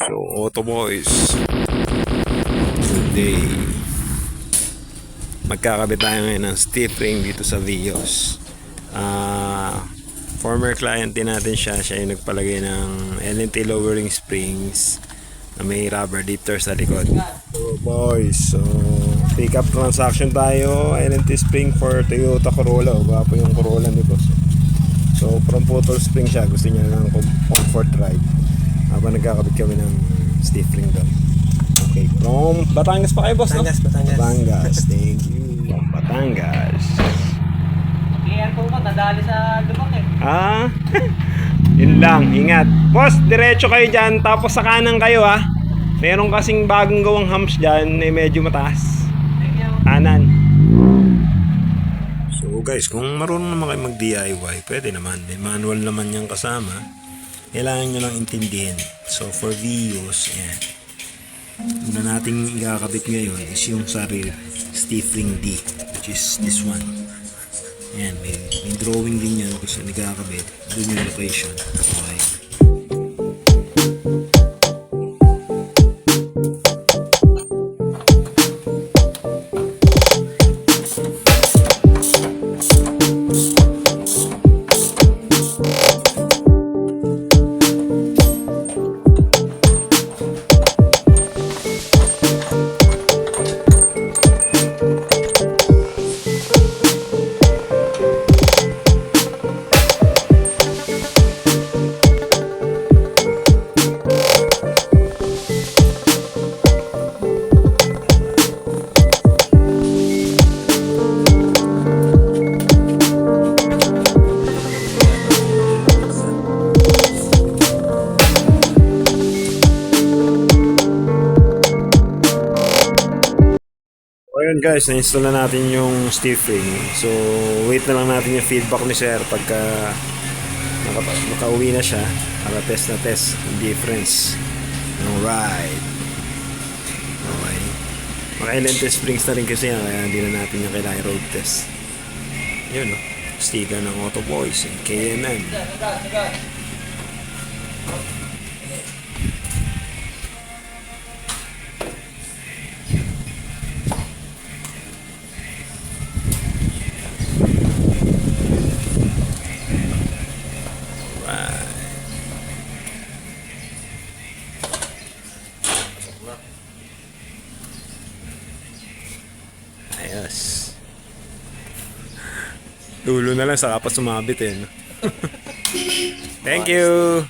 So, Auto Boys, today magkakabit tayo ngayon ng stiff ring dito sa Vios. Former client din natin siya yung nagpalagay ng LNT lowering springs na may rubber dipter sa likod. So boys, so pick up transaction tayo, LNT spring for Toyota Corolla. Gwapo yung Corolla ni boss. So from putol spring siya, gusto niya ng comfort ride habang nagkakabit kami ng stiff ring doon. Okay, from Batangas pa kayo boss, no? Batangas, thank you. From Batangas. Iyan po ko, nadali sa lubak eh. Yun lang, ingat. Boss, diretso kayo dyan, tapos sa kanan kayo ha. Meron kasing bagong gawang humps dyan, medyo mataas. Kanan. So guys, kung marunong naman kayo mag-DIY, pwede naman. May manual naman yung kasama. Kailangan nyo lang intindihin. So for Vios, yan. Una nating ikakabit ngayon is yung sa rear stiff ring D, which is this one. Yan, may drawing din yan kung saan ikakabit. Doon yung location. Okay. Ayun guys, na-install na natin yung stiff ring. So, wait na lang natin yung feedback ni sir pagka nakauwi na siya para test yung difference ng ride. Okay. Mga LNT springs na rin kasi yan, kaya hindi na natin yung kailangan road test. Yun, no? Sticker ng Auto Boys and KNN. Ayos. Dulo na lang, saka pa sumabit eh. Thank you!